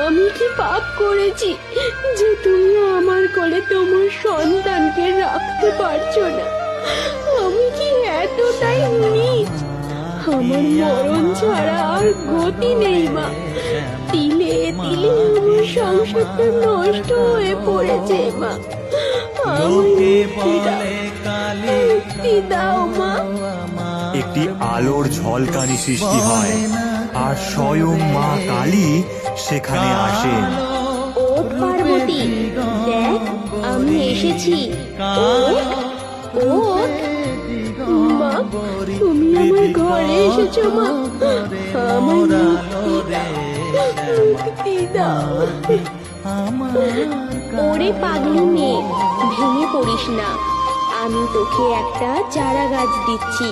আমি কি পাপ করেছি যে তুমি আমার কোলে তোমার সন্তানকে রাখতে পারছো না? আমি কি এতটাই নীচ? আমার মরণ ছাড়া আর গতি নেই মা। তিলে তিলে আমার সংসারটা নষ্ট হয়ে পড়েছে মা। মুক্তি দাও মা। একটি আলোর ঝলকানি সৃষ্টি হয় আর স্বয়ং মা কালী সেখানে আসেন। ও পার্বতী, দেখ আমি এসেছি। ওঠ, ওঠ। মা, তুমি আমার ঘরে এসেছো মা। আমার মুক্তি দাও। ওরে পাগলি মেয়ে, ভেঙে পড়িস না। আমি তোকে একটা চারা গাছ দিচ্ছি,